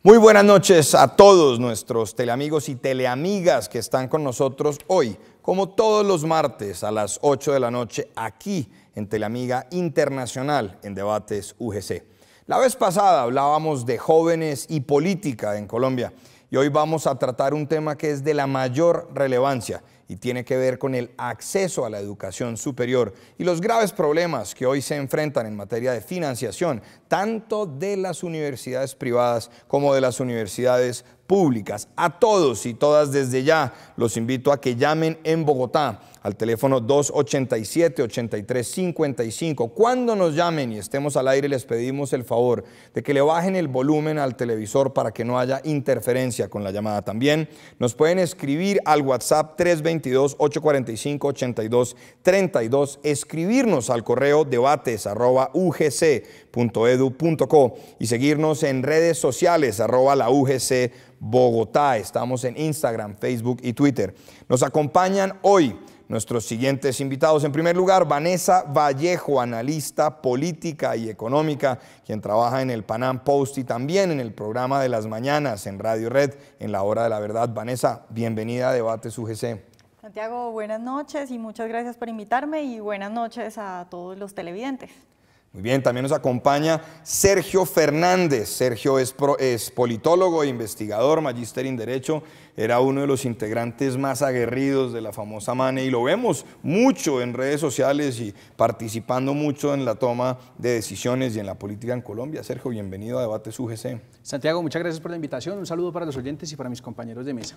Muy buenas noches a todos nuestros teleamigos y teleamigas que están con nosotros hoy, como todos los martes a las 8 de la noche, aquí en Teleamiga Internacional en Debates UGC. La vez pasada hablábamos de jóvenes y política en Colombia y hoy vamos a tratar un tema que es de la mayor relevancia y tiene que ver con el acceso a la educación superior y los graves problemas que hoy se enfrentan en materia de financiación, tanto de las universidades privadas como de las universidades públicas. A todos y todas desde ya los invito a que llamen en Bogotá al teléfono 287-8355. Cuando nos llamen y estemos al aire les pedimos el favor de que le bajen el volumen al televisor para que no haya interferencia con la llamada. También nos pueden escribir al WhatsApp 322-845-8232, escribirnos al correo debates@ugc.edu.co y seguirnos en redes sociales @la UGC Bogotá. Estamos en Instagram, Facebook y Twitter. Nos acompañan hoy nuestros siguientes invitados. En primer lugar, Vanessa Vallejo, analista política y económica, quien trabaja en el Panam Post y también en el programa de las mañanas en Radio Red, en la Hora de la Verdad. Vanessa, bienvenida a Debates UGC. Santiago, buenas noches y muchas gracias por invitarme y buenas noches a todos los televidentes. Muy bien, también nos acompaña Sergio Fernández. Sergio es politólogo e investigador, magíster en Derecho, era uno de los integrantes más aguerridos de la famosa MANE y lo vemos mucho en redes sociales y participando mucho en la toma de decisiones y en la política en Colombia. Sergio, bienvenido a Debates UGC. Santiago, muchas gracias por la invitación, un saludo para los oyentes y para mis compañeros de mesa.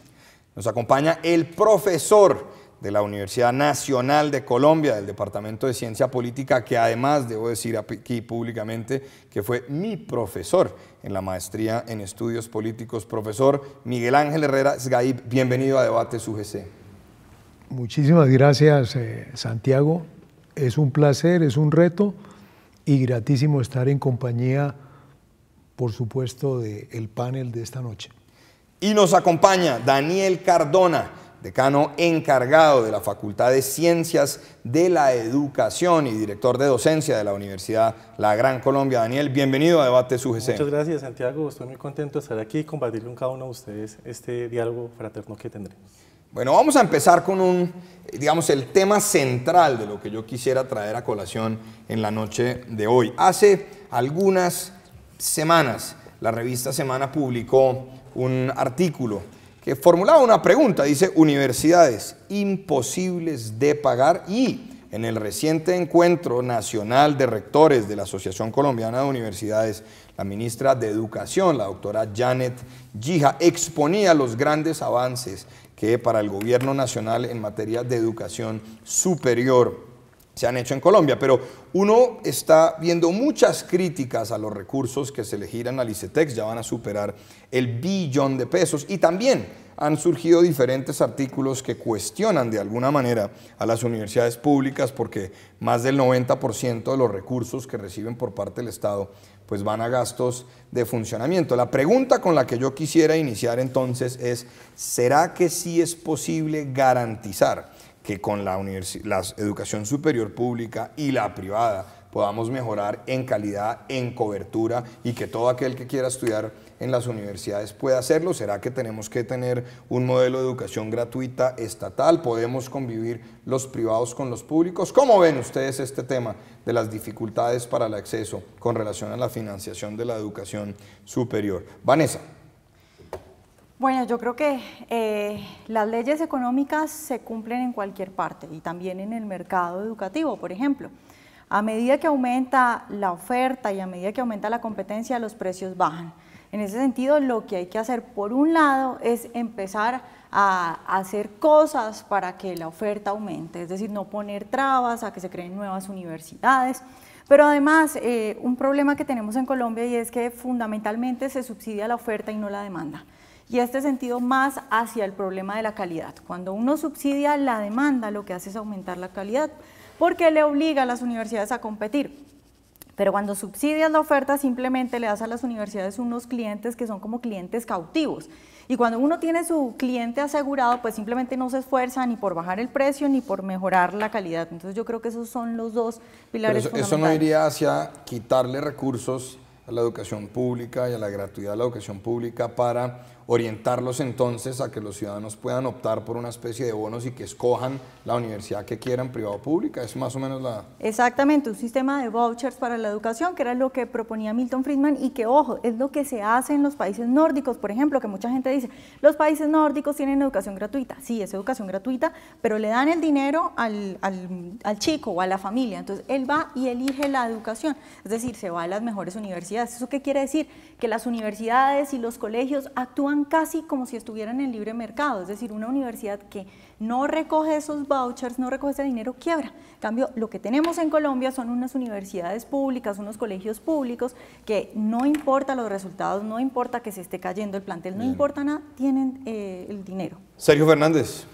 Nos acompaña el profesor de la Universidad Nacional de Colombia, del Departamento de Ciencia Política, que además, debo decir aquí públicamente, que fue mi profesor en la maestría en Estudios Políticos, profesor Miguel Ángel Herrera Sgaib. Bienvenido a Debates UGC. Muchísimas gracias, Santiago. Es un placer, es un reto y gratísimo estar en compañía, por supuesto, del panel de esta noche. Y nos acompaña Daniel Cardona, decano encargado de la Facultad de Ciencias de la Educación y director de docencia de la Universidad La Gran Colombia. Daniel, bienvenido a Debates UGC. Muchas gracias, Santiago. Estoy muy contento de estar aquí y compartir con cada uno de ustedes este diálogo fraterno que tendremos. Bueno, vamos a empezar con el tema central de lo que yo quisiera traer a colación en la noche de hoy. Hace algunas semanas, la revista Semana publicó un artículo que formulaba una pregunta, dice: universidades imposibles de pagar, y en el reciente encuentro nacional de rectores de la Asociación Colombiana de Universidades, la ministra de Educación, la doctora Janet Gija, exponía los grandes avances que para el gobierno nacional en materia de educación superior se han hecho en Colombia, pero uno está viendo muchas críticas a los recursos que se le giran al ICETEX, ya van a superar el billón de pesos, y también han surgido diferentes artículos que cuestionan de alguna manera a las universidades públicas porque más del 90% de los recursos que reciben por parte del Estado pues van a gastos de funcionamiento. La pregunta con la que yo quisiera iniciar entonces es: ¿será que sí es posible garantizar que con la educación superior pública y la privada podamos mejorar en calidad, en cobertura, y que todo aquel que quiera estudiar en las universidades pueda hacerlo? ¿Será que tenemos que tener un modelo de educación gratuita estatal? ¿Podemos convivir los privados con los públicos? ¿Cómo ven ustedes este tema de las dificultades para el acceso con relación a la financiación de la educación superior? Vanessa. Bueno, yo creo que las leyes económicas se cumplen en cualquier parte y también en el mercado educativo, por ejemplo. A medida que aumenta la oferta y a medida que aumenta la competencia, los precios bajan. En ese sentido, lo que hay que hacer, por un lado, es empezar a hacer cosas para que la oferta aumente, es decir, no poner trabas a que se creen nuevas universidades. Pero además, un problema que tenemos en Colombia y es que fundamentalmente se subsidia la oferta y no la demanda. Y este sentido más hacia el problema de la calidad. Cuando uno subsidia la demanda, lo que hace es aumentar la calidad, porque le obliga a las universidades a competir. Pero cuando subsidias la oferta, simplemente le das a las universidades unos clientes que son como clientes cautivos. Y cuando uno tiene su cliente asegurado, pues simplemente no se esfuerza ni por bajar el precio ni por mejorar la calidad. Entonces yo creo que esos son los dos pilares fundamentales. Eso no iría hacia quitarle recursos a a la educación pública y a la gratuidad de la educación pública para orientarlos entonces a que los ciudadanos puedan optar por una especie de bonos y que escojan la universidad que quieran, privada o pública. Es más o menos la... Exactamente, un sistema de vouchers para la educación, que era lo que proponía Milton Friedman y que, ojo, es lo que se hace en los países nórdicos, por ejemplo, que mucha gente dice, los países nórdicos tienen educación gratuita. Sí, es educación gratuita, pero le dan el dinero al chico o a la familia, entonces él va y elige la educación, es decir, se va a las mejores universidades. ¿Eso qué quiere decir? Que las universidades y los colegios actúan casi como si estuvieran en libre mercado, es decir, una universidad que no recoge esos vouchers, no recoge ese dinero, quiebra. En cambio, lo que tenemos en Colombia son unas universidades públicas, unos colegios públicos que no importa los resultados, no importa que se esté cayendo el plantel, no importa nada, tienen el dinero. Sergio Fernández.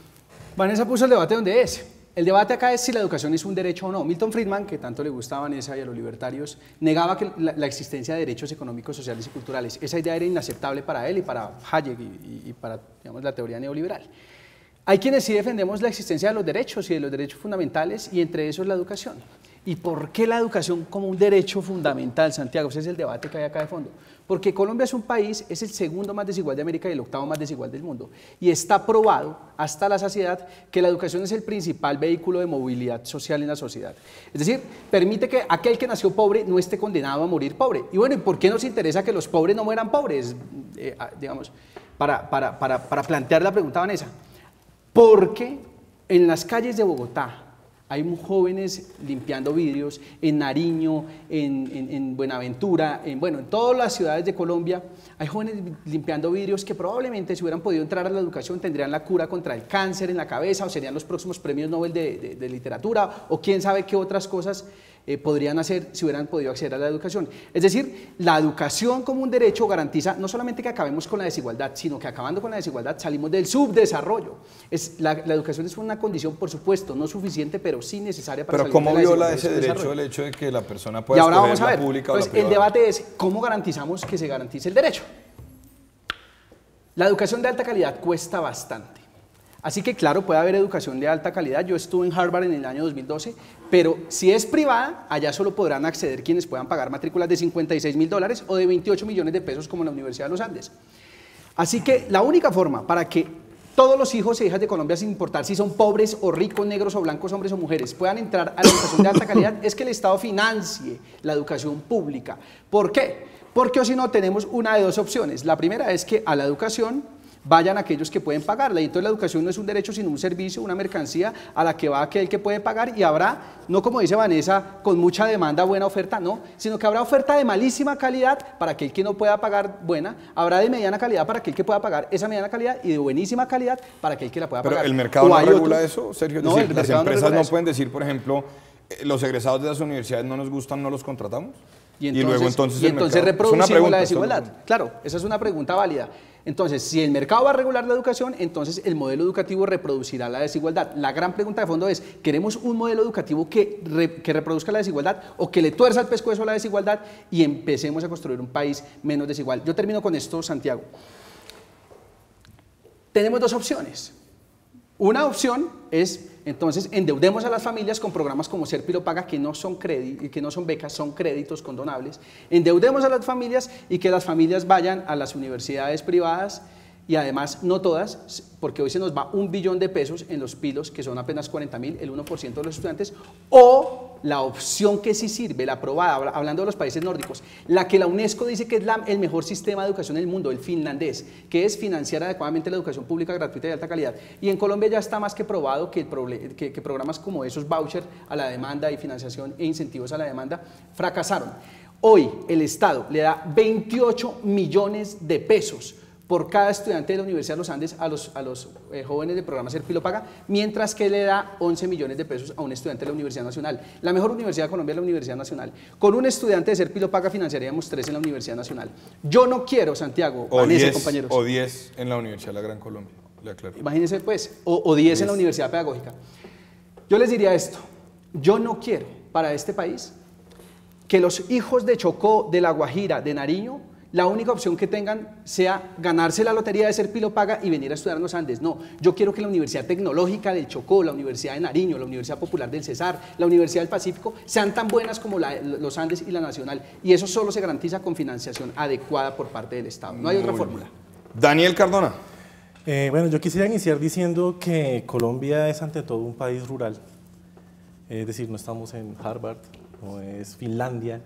Vanessa puso el debate donde es. El debate acá es si la educación es un derecho o no. Milton Friedman, que tanto le gusta a Vanessa y a los libertarios, negaba que la existencia de derechos económicos, sociales y culturales. Esa idea era inaceptable para él y para Hayek y para, digamos, la teoría neoliberal. Hay quienes sí defendemos la existencia de los derechos y de los derechos fundamentales, y entre esos la educación. ¿Y por qué la educación como un derecho fundamental, Santiago? Ese es el debate que hay acá de fondo. Porque Colombia es un país, es el segundo más desigual de América y el octavo más desigual del mundo. Y está probado hasta la saciedad que la educación es el principal vehículo de movilidad social en la sociedad. Es decir, permite que aquel que nació pobre no esté condenado a morir pobre. Y bueno, ¿y por qué nos interesa que los pobres no mueran pobres? Digamos, para plantear la pregunta, Vanessa. Porque en las calles de Bogotá hay jóvenes limpiando vidrios, en Nariño, en Buenaventura, en todas las ciudades de Colombia, hay jóvenes limpiando vidrios que probablemente si hubieran podido entrar a la educación tendrían la cura contra el cáncer en la cabeza, o serían los próximos premios Nobel de literatura, o quién sabe qué otras cosas podrían hacer si hubieran podido acceder a la educación. Es decir, la educación como un derecho garantiza no solamente que acabemos con la desigualdad, sino que acabando con la desigualdad salimos del subdesarrollo. La educación es una condición, por supuesto, no suficiente, pero sí necesaria para salir de la desigualdad. Pero ¿cómo viola ese derecho el hecho de que la persona pueda escoger la pública o la privada? El debate es cómo garantizamos que se garantice el derecho. La educación de alta calidad cuesta bastante. Así que claro, puede haber educación de alta calidad. Yo estuve en Harvard en el año 2012, pero si es privada, allá solo podrán acceder quienes puedan pagar matrículas de $56.000 o de 28 millones de pesos como en la Universidad de los Andes. Así que la única forma para que todos los hijos e hijas de Colombia, sin importar si son pobres o ricos, negros o blancos, hombres o mujeres, puedan entrar a la educación de alta calidad, es que el Estado financie la educación pública. ¿Por qué? Porque o si no tenemos una de dos opciones. La primera es que a la educación vayan aquellos que pueden pagarla, y entonces la educación no es un derecho sino un servicio, una mercancía a la que va aquel que puede pagar, y habrá, no como dice Vanessa, con mucha demanda, buena oferta, no, sino que habrá oferta de malísima calidad para aquel que no pueda pagar buena, habrá de mediana calidad para aquel que pueda pagar esa mediana calidad, y de buenísima calidad para aquel que la pueda pagar. Pero el mercado no regula eso, Sergio. Es decir, las empresas no pueden decir, por ejemplo, los egresados de las universidades no nos gustan, no los contratamos. Y entonces reproducimos la desigualdad. Claro, esa es una pregunta válida. Entonces, si el mercado va a regular la educación, entonces el modelo educativo reproducirá la desigualdad. La gran pregunta de fondo es, ¿queremos un modelo educativo que reproduzca la desigualdad o que le tuerza el pescuezo a la desigualdad y empecemos a construir un país menos desigual? Yo termino con esto, Santiago. Tenemos dos opciones. Una opción es, entonces, endeudemos a las familias con programas como Ser Pilo Paga, que no son becas, son créditos condonables. Endeudemos a las familias y que las familias vayan a las universidades privadas, y además no todas, porque hoy se nos va 1 billón de pesos en los pilos, que son apenas 40.000, el 1% de los estudiantes, o la opción que sí sirve, la aprobada, hablando de los países nórdicos, la que la UNESCO dice que es el mejor sistema de educación del mundo, el finlandés, que es financiar adecuadamente la educación pública gratuita y de alta calidad. Y en Colombia ya está más que probado que programas como esos vouchers a la demanda y financiación e incentivos a la demanda fracasaron. Hoy el Estado le da 28 millones de pesos por cada estudiante de la Universidad de los Andes a los jóvenes del programa Ser Pilo Paga, mientras que le da 11 millones de pesos a un estudiante de la Universidad Nacional. La mejor universidad de Colombia es la Universidad Nacional. Con un estudiante de Ser Pilo Paga financiaríamos 3 en la Universidad Nacional. Yo no quiero, Santiago, Vanessa, compañeros. O 10 en la Universidad de la Gran Colombia, le aclaro. Imagínense pues, o 10 en la Universidad Pedagógica. Yo les diría esto, yo no quiero para este país que los hijos de Chocó, de La Guajira, de Nariño, la única opción que tengan sea ganarse la lotería de ser pilo paga y venir a estudiar en los Andes. No, yo quiero que la Universidad Tecnológica del Chocó, la Universidad de Nariño, la Universidad Popular del Cesar, la Universidad del Pacífico sean tan buenas como los Andes y la Nacional, y eso solo se garantiza con financiación adecuada por parte del Estado. No hay otra fórmula. Daniel Cardona. Bueno, yo quisiera iniciar diciendo que Colombia es ante todo un país rural. Es decir, no estamos en Harvard, no es Finlandia.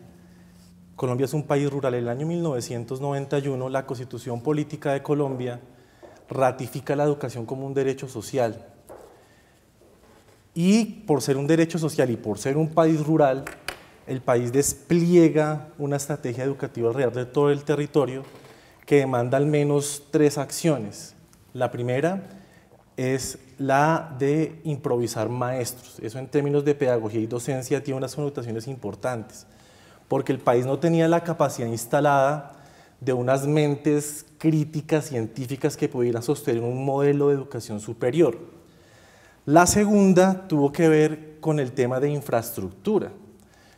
Colombia es un país rural. En el año 1991, la Constitución Política de Colombia ratifica la educación como un derecho social. Y por ser un derecho social y por ser un país rural, el país despliega una estrategia educativa alrededor de todo el territorio que demanda al menos 3 acciones. La primera es la de improvisar maestros. Eso en términos de pedagogía y docencia tiene unas connotaciones importantes, porque el país no tenía la capacidad instalada de unas mentes críticas científicas que pudieran sostener un modelo de educación superior. La segunda tuvo que ver con el tema de infraestructura.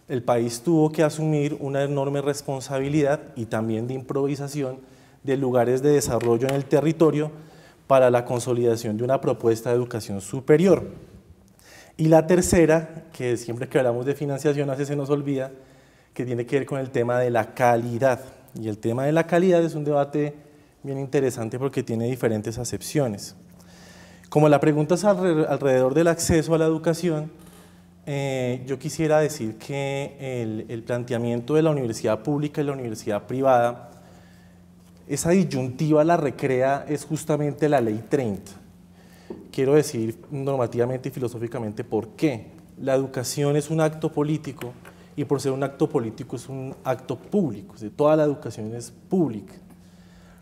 El país tuvo que asumir una enorme responsabilidad y también de improvisación de lugares de desarrollo en el territorio para la consolidación de una propuesta de educación superior. Y la tercera, que siempre que hablamos de financiación a veces se nos olvida, que tiene que ver con el tema de la calidad. Y el tema de la calidad es un debate bien interesante porque tiene diferentes acepciones. Como la pregunta es alrededor del acceso a la educación, yo quisiera decir que el planteamiento de la universidad pública y la universidad privada, esa disyuntiva la recrea es justamente la Ley 30. Quiero decir normativamente y filosóficamente por qué. La educación es un acto político y por ser un acto político es un acto público, toda la educación es pública.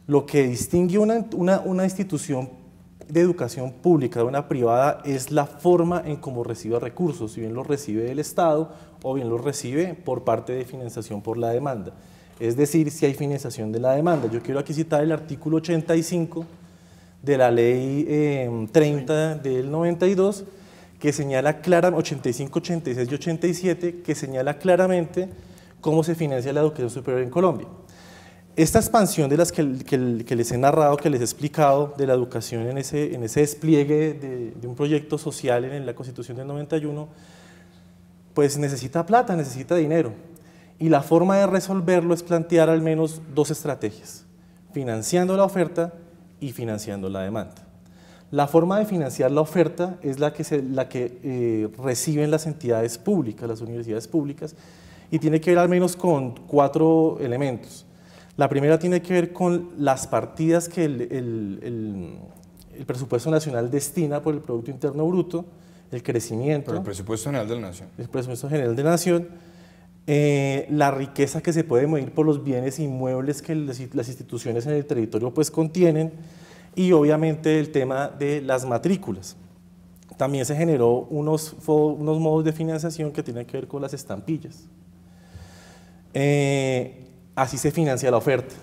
Lo que distingue una institución de educación pública de una privada es la forma en cómo recibe recursos, si bien los recibe del Estado o bien los recibe por parte de financiación por la demanda. Es decir, si hay financiación de la demanda. Yo quiero aquí citar el artículo 85 de la Ley 30 del 92, que señala claramente, 85, 86 y 87, que señala claramente cómo se financia la educación superior en Colombia. Esta expansión de las que les he narrado, que les he explicado, de la educación en ese despliegue de un proyecto social en la Constitución del 91, pues necesita plata, necesita dinero. Y la forma de resolverlo es plantear al menos 2 estrategias, financiando la oferta y financiando la demanda. La forma de financiar la oferta es la que reciben las entidades públicas, las universidades públicas, y tiene que ver al menos con 4 elementos. La primera tiene que ver con las partidas que el presupuesto nacional destina por el Producto Interno Bruto, el crecimiento. Por el presupuesto general de la Nación. El presupuesto general de la Nación. La riqueza que se puede medir por los bienes inmuebles que las instituciones en el territorio pues contienen, y obviamente el tema de las matrículas. También se generó unos modos de financiación que tienen que ver con las estampillas. Así se financia la oferta.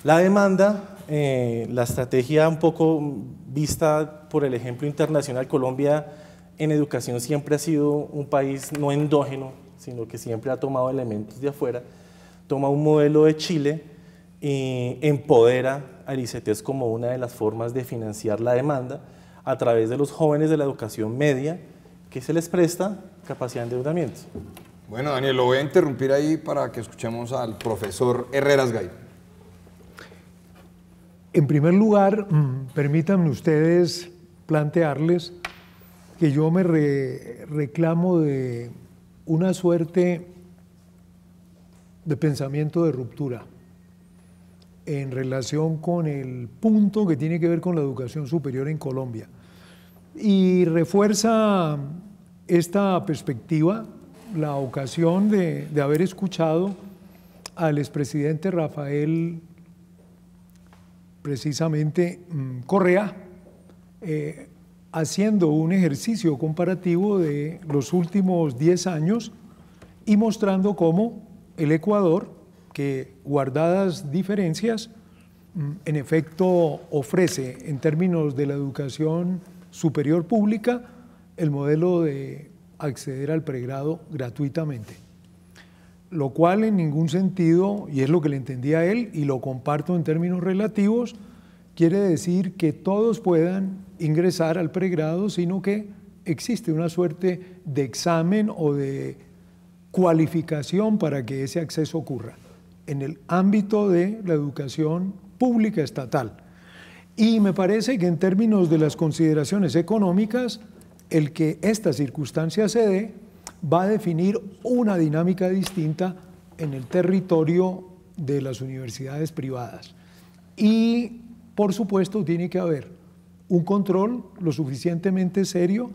La demanda, la estrategia un poco vista por el ejemplo internacional, Colombia en educación siempre ha sido un país no endógeno, sino que siempre ha tomado elementos de afuera, toma un modelo de Chile y empodera al ICETES como una de las formas de financiar la demanda a través de los jóvenes de la educación media que se les presta capacidad de endeudamiento. Bueno, Daniel, lo voy a interrumpir ahí para que escuchemos al profesor Herreras Gay. En primer lugar, permítanme ustedes plantearles que yo me reclamo de una suerte de pensamiento de ruptura en relación con el punto que tiene que ver con la educación superior en Colombia. Y refuerza esta perspectiva la ocasión de haber escuchado al expresidente Rafael, precisamente Correa, haciendo un ejercicio comparativo de los últimos 10 años y mostrando cómo el Ecuador, que guardadas diferencias, en efecto ofrece en términos de la educación superior pública el modelo de acceder al pregrado gratuitamente. lo cual en ningún sentido, y es lo que le entendía a él, y lo comparto en términos relativos, quiere decir que todos puedan ingresar al pregrado, sino que existe una suerte de examen o de cualificación para que ese acceso ocurra en el ámbito de la educación pública estatal. Y me parece que en términos de las consideraciones económicas, el que esta circunstancia se dé va a definir una dinámica distinta en el territorio de las universidades privadas. Y, por supuesto, tiene que haber un control lo suficientemente serio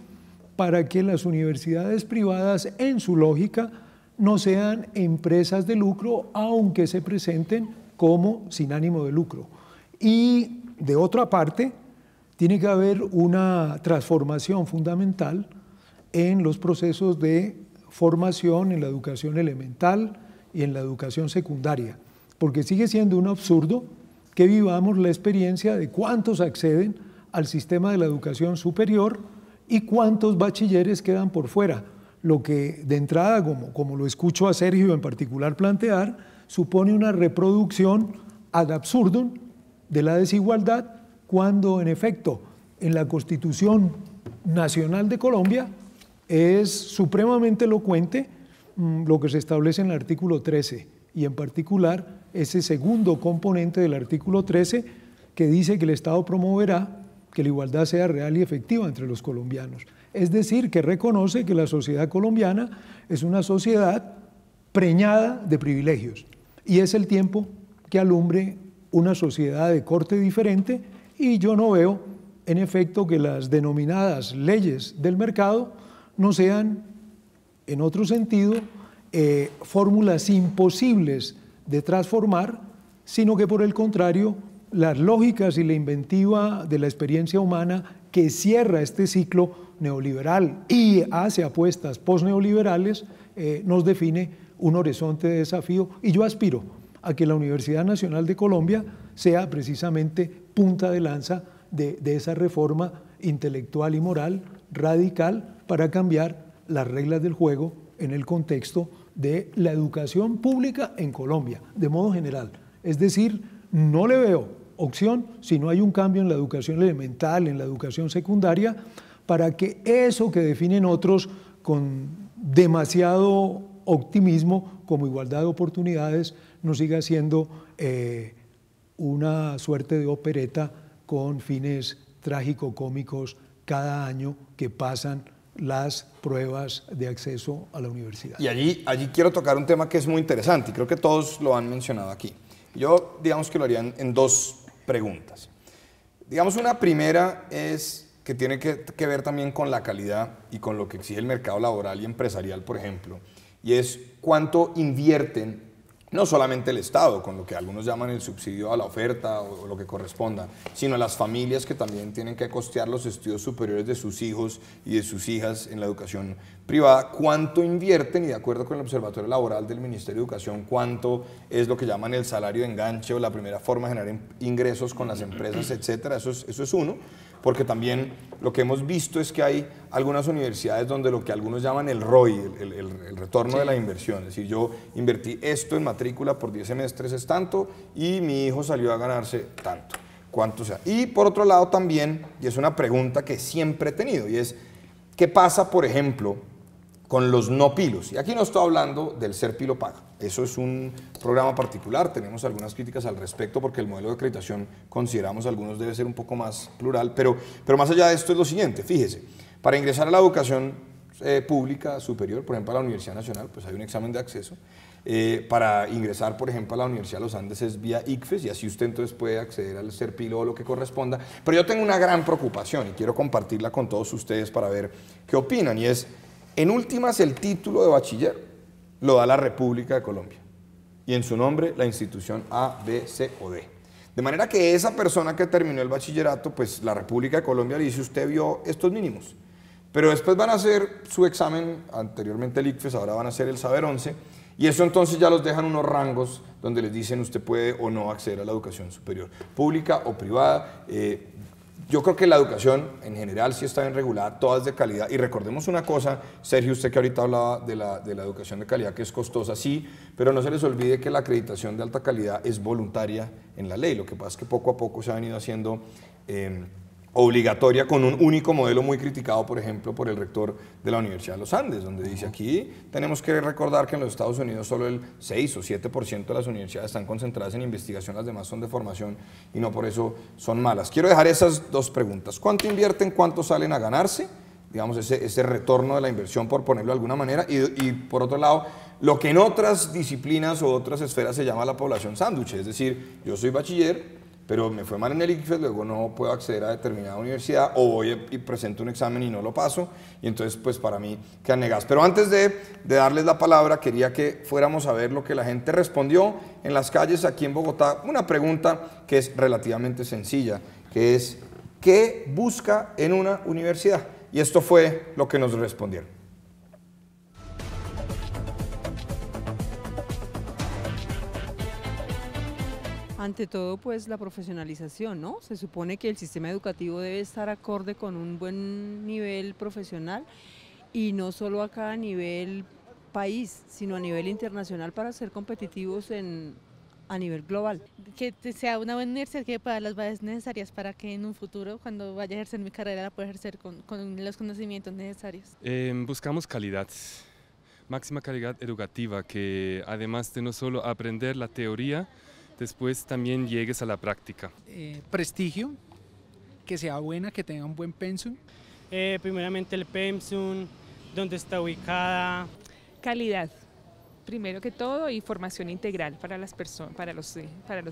para que las universidades privadas, en su lógica, no sean empresas de lucro, aunque se presenten como sin ánimo de lucro. Y, de otra parte, tiene que haber una transformación fundamental en los procesos de formación en la educación elemental y en la educación secundaria, porque sigue siendo un absurdo que vivamos la experiencia de cuántos acceden al sistema de la educación superior y cuántos bachilleres quedan por fuera, lo que de entrada, como lo escucho a Sergio en particular plantear, supone una reproducción ad absurdum de la desigualdad, cuando en efecto en la Constitución Nacional de Colombia es supremamente elocuente lo que se establece en el artículo 13 y en particular ese segundo componente del artículo 13 que dice que el Estado promoverá que la igualdad sea real y efectiva entre los colombianos. Es decir, que reconoce que la sociedad colombiana es una sociedad preñada de privilegios y es el tiempo que alumbre una sociedad de corte diferente, y yo no veo en efecto que las denominadas leyes del mercado no sean, en otro sentido, fórmulas imposibles de transformar, sino que por el contrario, las lógicas y la inventiva de la experiencia humana que cierra este ciclo neoliberal y hace apuestas posneoliberales, nos define un horizonte de desafío, y yo aspiro a que la Universidad Nacional de Colombia sea precisamente punta de lanza de esa reforma intelectual y moral radical para cambiar las reglas del juego en el contexto de la educación pública en Colombia, de modo general. Es decir, no le veo opción si no hay un cambio en la educación elemental, en la educación secundaria, para que eso que definen otros con demasiado optimismo como igualdad de oportunidades no siga siendo una suerte de opereta con fines trágico-cómicos cada año que pasan las pruebas de acceso a la universidad. Y allí quiero tocar un tema que es muy interesante y creo que todos lo han mencionado aquí. Yo digamos que lo haría en dos preguntas. Digamos, una primera es que tiene que ver también con la calidad y con lo que exige el mercado laboral y empresarial, por ejemplo, y es cuánto invierten no solamente el Estado, con lo que algunos llaman el subsidio a la oferta o lo que corresponda, sino las familias que también tienen que costear los estudios superiores de sus hijos y de sus hijas en la educación privada, cuánto invierten, y de acuerdo con el Observatorio Laboral del Ministerio de Educación, cuánto es lo que llaman el salario de enganche o la primera forma de generar ingresos con las empresas, etcétera. Eso es uno, porque también lo que hemos visto es que hay algunas universidades donde lo que algunos llaman el ROI, el retorno de la inversión, es decir, yo invertí esto en matrícula por 10 semestres es tanto y mi hijo salió a ganarse tanto, cuánto sea. Y por otro lado también, y es una pregunta que siempre he tenido, y es, ¿qué pasa, por ejemplo, con los no pilos? Y aquí no estoy hablando del ser pilo paga, eso es un programa particular, tenemos algunas críticas al respecto porque el modelo de acreditación consideramos algunos debe ser un poco más plural, pero más allá de esto es lo siguiente, fíjese, para ingresar a la educación pública superior, por ejemplo a la Universidad Nacional, pues hay un examen de acceso, para ingresar por ejemplo a la Universidad de los Andes es vía ICFES y así usted entonces puede acceder al ser pilo o lo que corresponda, pero yo tengo una gran preocupación y quiero compartirla con todos ustedes para ver qué opinan, y es, en últimas, el título de bachiller lo da la República de Colombia y en su nombre la institución A, B, C o D. De manera que esa persona que terminó el bachillerato, pues la República de Colombia le dice, usted vio estos mínimos, pero después van a hacer su examen, anteriormente el ICFES, ahora van a hacer el Saber 11, y eso entonces ya los dejan unos rangos donde les dicen usted puede o no acceder a la educación superior, pública o privada. yo creo que la educación en general sí está bien regulada, toda es de calidad. Y recordemos una cosa, Sergio, usted que ahorita hablaba de la educación de calidad, que es costosa, sí, pero no se les olvide que la acreditación de alta calidad es voluntaria en la ley. Lo que pasa es que poco a poco se ha venido haciendo obligatoria con un único modelo muy criticado, por ejemplo, por el rector de la Universidad de los Andes, donde dice aquí tenemos que recordar que en los Estados Unidos solo el 6 o 7% de las universidades están concentradas en investigación, las demás son de formación y no por eso son malas. Quiero dejar esas dos preguntas. ¿Cuánto invierten? ¿Cuánto salen a ganarse? Digamos, ese retorno de la inversión, por ponerlo de alguna manera. Y por otro lado, lo que en otras disciplinas o otras esferas se llama la población sándwich, es decir, yo soy bachiller, pero me fue mal en el ICFES, luego no puedo acceder a determinada universidad o voy y presento un examen y no lo paso, y entonces pues para mí quedan negadas. Pero antes de darles la palabra, quería que fuéramos a ver lo que la gente respondió en las calles aquí en Bogotá. Una pregunta que es relativamente sencilla, que es ¿qué busca en una universidad? Y esto fue lo que nos respondieron. Ante todo, pues la profesionalización, ¿no? Se supone que el sistema educativo debe estar acorde con un buen nivel profesional y no solo acá a nivel país, sino a nivel internacional para ser competitivos a nivel global. Que sea una buena universidad que pueda dar las bases necesarias para que en un futuro, cuando vaya a ejercer mi carrera, la pueda ejercer con los conocimientos necesarios. Buscamos calidad, máxima calidad educativa, que además de no solo aprender la teoría, después también llegues a la práctica. Prestigio, que sea buena, que tenga un buen pensum. Primeramente el pensum, dónde está ubicada. Calidad, primero que todo, y formación integral para las personas, para los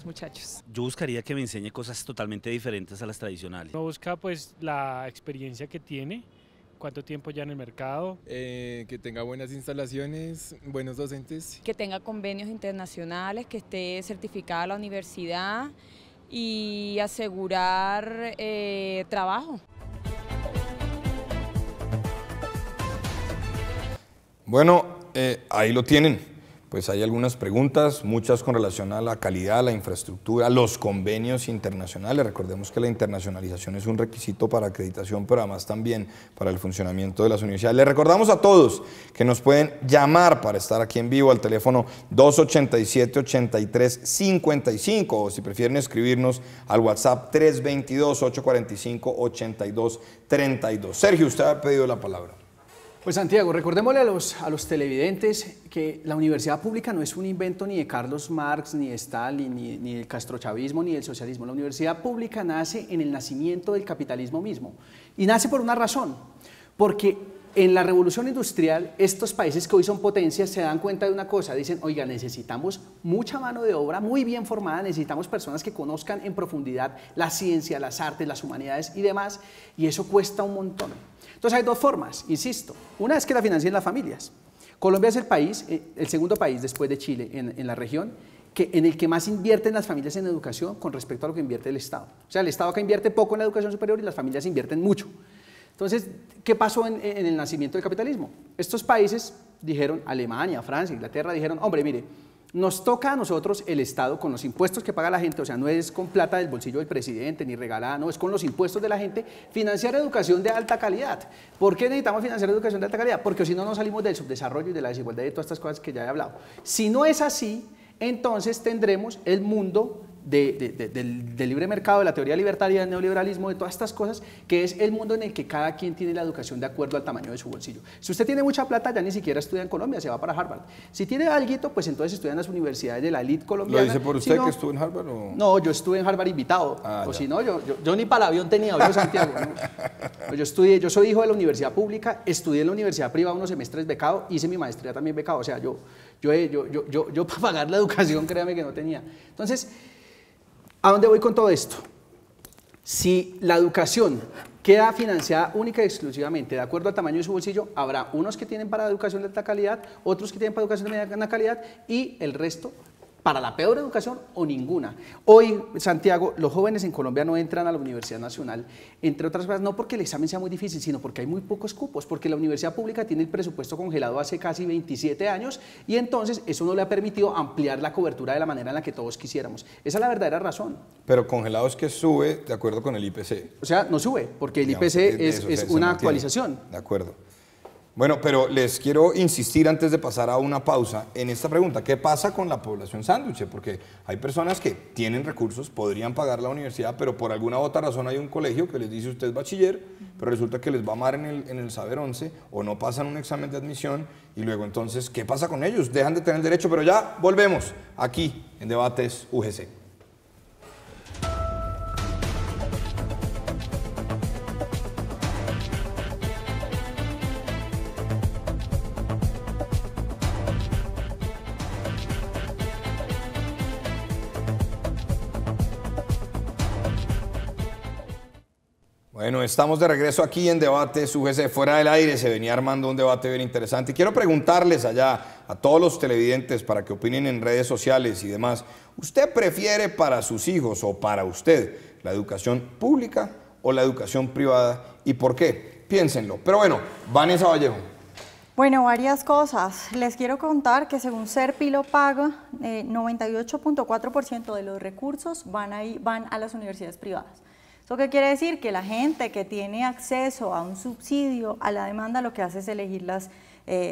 muchachos. Yo buscaría que me enseñe cosas totalmente diferentes a las tradicionales. Uno busca pues la experiencia que tiene, cuánto tiempo ya en el mercado. Que tenga buenas instalaciones, buenos docentes. Que tenga convenios internacionales, que esté certificada la universidad y asegurar trabajo. Bueno, ahí lo tienen. Pues hay algunas preguntas, muchas con relación a la calidad, la infraestructura, los convenios internacionales. Recordemos que la internacionalización es un requisito para acreditación, pero además también para el funcionamiento de las universidades. Les recordamos a todos que nos pueden llamar para estar aquí en vivo al teléfono 287-8355 o si prefieren escribirnos al WhatsApp 322-845-8232. Sergio, usted ha pedido la palabra. Pues Santiago, recordémosle a los televidentes que la universidad pública no es un invento ni de Carlos Marx, ni de Stalin, ni del castrochavismo, ni del socialismo. La universidad pública nace en el nacimiento del capitalismo mismo. Y nace por una razón, porque en la revolución industrial estos países que hoy son potencias se dan cuenta de una cosa, dicen, oiga, necesitamos mucha mano de obra muy bien formada, necesitamos personas que conozcan en profundidad la ciencia, las artes, las humanidades y demás, y eso cuesta un montón. Entonces hay dos formas, insisto. Una es que la financien las familias. Colombia es el país, el segundo país después de Chile en la región, en el que más invierten las familias en educación con respecto a lo que invierte el Estado. O sea, el Estado acá invierte poco en la educación superior y las familias invierten mucho. Entonces, ¿qué pasó en el nacimiento del capitalismo? Estos países dijeron, Alemania, Francia, Inglaterra, dijeron, hombre, mire, nos toca a nosotros el Estado con los impuestos que paga la gente, o sea, no es con plata del bolsillo del presidente ni regalada, no, es con los impuestos de la gente, financiar educación de alta calidad. ¿Por qué necesitamos financiar educación de alta calidad? Porque si no, no salimos del subdesarrollo y de la desigualdad y de todas estas cosas que ya he hablado. Si no es así, entonces tendremos el mundo del libre mercado, de la teoría libertaria, del neoliberalismo, de todas estas cosas, que es el mundo en el que cada quien tiene la educación de acuerdo al tamaño de su bolsillo. Si usted tiene mucha plata, ya ni siquiera estudia en Colombia, se va para Harvard. Si tiene alguito, pues entonces estudia en las universidades de la elite colombiana. ¿Lo dice por usted si no, que estuvo en Harvard? ¿O? No, yo estuve en Harvard invitado, o si no, yo ni para el avión tenía, yo Santiago. ¿No? Yo soy hijo de la universidad pública, estudié en la universidad privada unos semestres becado, hice mi maestría también becado, o sea, yo para pagar la educación, créame que no tenía. Entonces, ¿a dónde voy con todo esto? Si la educación queda financiada única y exclusivamente de acuerdo al tamaño de su bolsillo, habrá unos que tienen para educación de alta calidad, otros que tienen para educación de mediana calidad y el resto para la peor educación o ninguna. Hoy, Santiago, los jóvenes en Colombia no entran a la Universidad Nacional, entre otras cosas, no porque el examen sea muy difícil, sino porque hay muy pocos cupos, porque la universidad pública tiene el presupuesto congelado hace casi 27 años y entonces eso no le ha permitido ampliar la cobertura de la manera en la que todos quisiéramos. Esa es la verdadera razón. Pero congelado es que sube de acuerdo con el IPC. O sea, no sube, porque el IPC es una actualización. De acuerdo. Bueno, pero les quiero insistir antes de pasar a una pausa en esta pregunta. ¿Qué pasa con la población sándwich? Porque hay personas que tienen recursos, podrían pagar la universidad, pero por alguna otra razón hay un colegio que les dice usted es bachiller, pero resulta que les va mal en el saber 11 o no pasan un examen de admisión y luego entonces, ¿qué pasa con ellos? Dejan de tener el derecho, pero ya volvemos aquí en Debates UGC. Bueno, estamos de regreso aquí en Debates UGC. Fuera del aire se venía armando un debate bien interesante. Y quiero preguntarles allá a todos los televidentes para que opinen en redes sociales y demás. ¿Usted prefiere para sus hijos o para usted la educación pública o la educación privada? ¿Y por qué? Piénsenlo. Pero bueno, Vanessa Vallejo. Bueno, varias cosas. Les quiero contar que según Serpilopag, 98.4% de los recursos van a las universidades privadas. ¿Eso qué quiere decir? Que la gente que tiene acceso a un subsidio, a la demanda, lo que hace es elegir las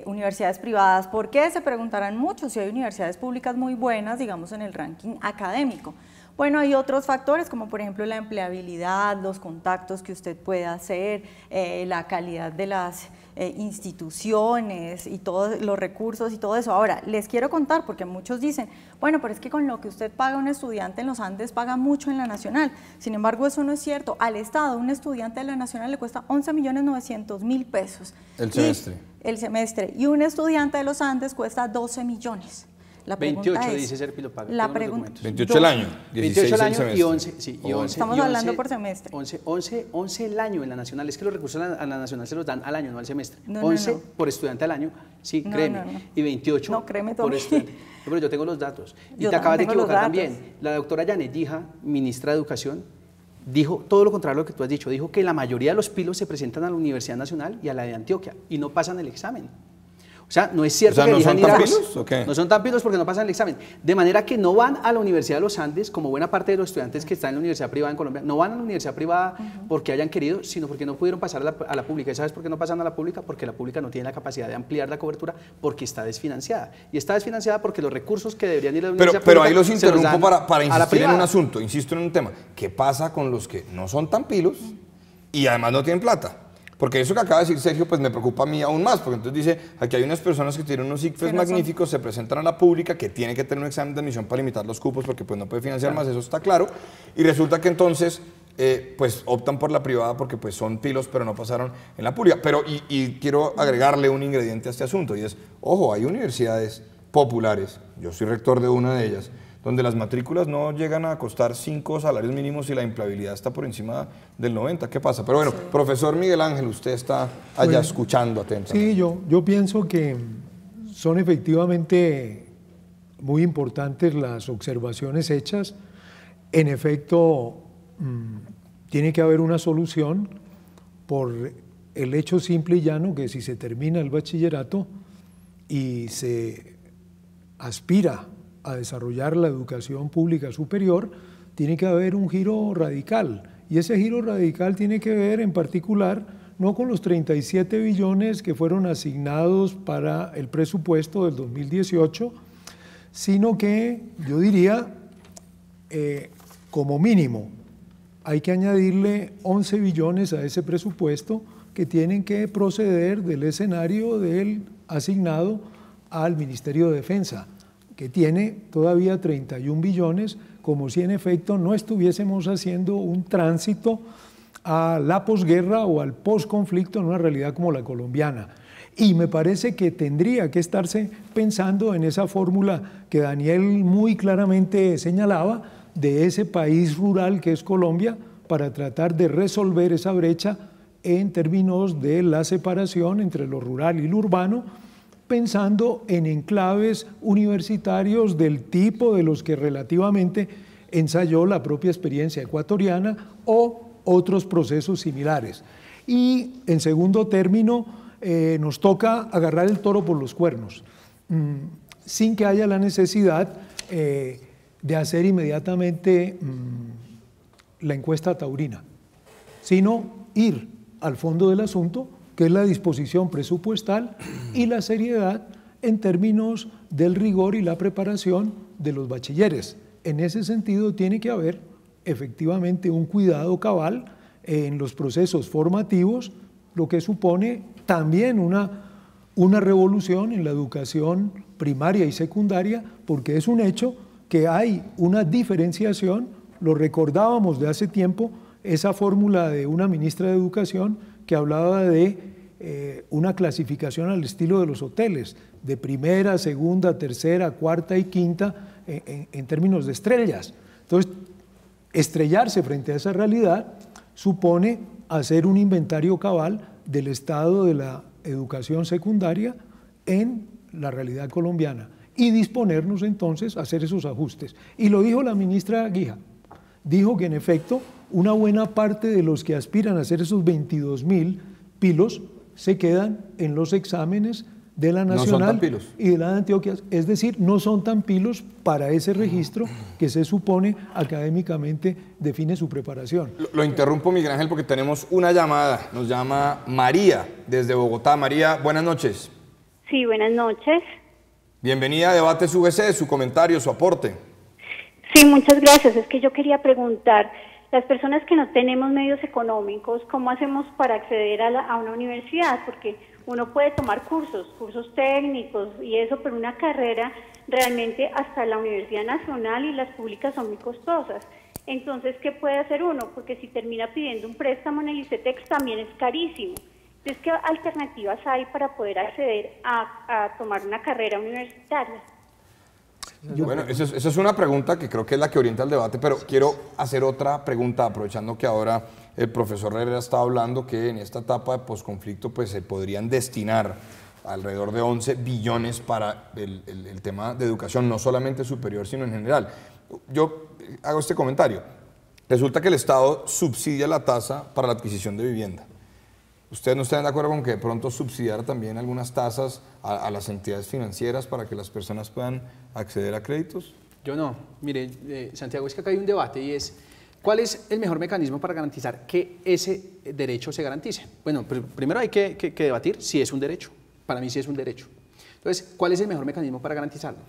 universidades privadas. ¿Por qué? Se preguntarán mucho si hay universidades públicas muy buenas, digamos, en el ranking académico. Bueno, hay otros factores como por ejemplo la empleabilidad, los contactos que usted puede hacer, la calidad de las instituciones y todos los recursos y todo eso. Ahora, les quiero contar porque muchos dicen, bueno, pero es que con lo que usted paga un estudiante en los Andes paga mucho en la Nacional. Sin embargo, eso no es cierto. Al Estado, un estudiante de la Nacional le cuesta 11.900.000 pesos. El semestre. El semestre. Y un estudiante de los Andes cuesta 12 millones. La 28 es, dice Serpilopag. La pregunta. 28 el año, 28 el año el y 11, sí, y 11. Estamos hablando por semestre. 11 el año en la Nacional. Es que los recursos a la Nacional se los dan al año, no al semestre. No, 11 no. por estudiante al año, sí, No, créeme. no. Y 28 no, créeme por estudiante. No, pero yo tengo los datos. Y te acabas de equivocar también. La doctora Janet Dija, ministra de Educación, dijo todo lo contrario a lo que tú has dicho. Dijo que la mayoría de los pilos se presentan a la Universidad Nacional y a la de Antioquia y no pasan el examen. O sea, no es cierto que ¿no son tan pilos a... o qué? No son tan pilos porque no pasan el examen. De manera que no van a la Universidad de los Andes, como buena parte de los estudiantes que están en la universidad privada en Colombia, no van a la universidad privada porque hayan querido, sino porque no pudieron pasar a la pública. ¿Y sabes por qué no pasan a la pública? Porque la pública no tiene la capacidad de ampliar la cobertura porque está desfinanciada. Y está desfinanciada porque los recursos que deberían ir a la universidad pero pública ahí los interrumpo para insistir en un privada. asunto, insisto en un tema. ¿Qué pasa con los que no son tan pilos y además no tienen plata? Porque eso que acaba de decir Sergio, pues me preocupa a mí aún más, porque entonces dice, aquí hay unas personas que tienen unos ICFES magníficos, se presentan a la pública, que tiene que tener un examen de admisión para limitar los cupos, porque pues no puede financiar más, eso está claro, y resulta que entonces, pues optan por la privada porque pues son pilos, pero no pasaron en la pública. Pero, y quiero agregarle un ingrediente a este asunto, y es, ojo, hay universidades populares, yo soy rector de una de ellas, donde las matrículas no llegan a costar 5 salarios mínimos y la empleabilidad está por encima del 90%. ¿Qué pasa? Pero bueno, profesor Miguel Ángel, usted está allá escuchando atentamente. Sí, yo pienso que son efectivamente muy importantes las observaciones hechas. En efecto, tiene que haber una solución por el hecho simple y llano que si se termina el bachillerato y se aspira a desarrollar la educación pública superior, tiene que haber un giro radical. Y ese giro radical tiene que ver en particular no con los 37 billones que fueron asignados para el presupuesto del 2018, sino que yo diría, como mínimo, hay que añadirle 11 billones a ese presupuesto que tienen que proceder del escenario del asignado al Ministerio de Defensa, que tiene todavía 31 billones, como si en efecto no estuviésemos haciendo un tránsito a la posguerra o al posconflicto en una realidad como la colombiana. Y me parece que tendría que estarse pensando en esa fórmula que Daniel muy claramente señalaba, de ese país rural que es Colombia, para tratar de resolver esa brecha en términos de la separación entre lo rural y lo urbano, pensando en enclaves universitarios del tipo de los que relativamente ensayó la propia experiencia ecuatoriana o otros procesos similares. Y en segundo término, nos toca agarrar el toro por los cuernos, sin que haya la necesidad de hacer inmediatamente la encuesta taurina, sino ir al fondo del asunto, que es la disposición presupuestal y la seriedad en términos del rigor y la preparación de los bachilleres. En ese sentido tiene que haber efectivamente un cuidado cabal en los procesos formativos, lo que supone también una revolución en la educación primaria y secundaria, porque es un hecho que hay una diferenciación, lo recordábamos de hace tiempo, esa fórmula de una ministra de Educación que hablaba de una clasificación al estilo de los hoteles, de primera, segunda, tercera, cuarta y quinta en términos de estrellas. Entonces, estrellarse frente a esa realidad supone hacer un inventario cabal del estado de la educación secundaria en la realidad colombiana y disponernos entonces a hacer esos ajustes. Y lo dijo la ministra Guija, dijo que en efecto una buena parte de los que aspiran a hacer esos 22.000 pilos se quedan en los exámenes de la Nacional y de la de Antioquia, es decir, no son tan pilos para ese registro que se supone académicamente define su preparación. Lo interrumpo, Miguel Ángel, porque tenemos una llamada, nos llama María desde Bogotá. María, buenas noches. Sí, buenas noches. Bienvenida a Debates UGC, su comentario, su aporte. Sí, muchas gracias. Es que yo quería preguntar, las personas que no tenemos medios económicos, ¿cómo hacemos para acceder a una universidad? Porque uno puede tomar cursos técnicos y eso, pero una carrera realmente hasta la Universidad Nacional y las públicas son muy costosas. Entonces, ¿qué puede hacer uno? Porque si termina pidiendo un préstamo en el ICETEX también es carísimo. Entonces, ¿qué alternativas hay para poder acceder a tomar una carrera universitaria? Bueno, esa es una pregunta que creo que es la que orienta el debate, pero quiero hacer otra pregunta, aprovechando que ahora el profesor Herrera está hablando que en esta etapa de posconflicto pues se podrían destinar alrededor de 11 billones para el tema de educación, no solamente superior, sino en general. Yo hago este comentario. Resulta que el Estado subsidia la tasa para la adquisición de vivienda. ¿Ustedes no están de acuerdo con que de pronto subsidiar también algunas tasas a las entidades financieras para que las personas puedan acceder a créditos? Yo no. Mire, Santiago, es que acá hay un debate y es, ¿cuál es el mejor mecanismo para garantizar que ese derecho se garantice? Bueno, primero hay que debatir si es un derecho. Para mí sí es un derecho. Entonces, ¿cuál es el mejor mecanismo para garantizarlo?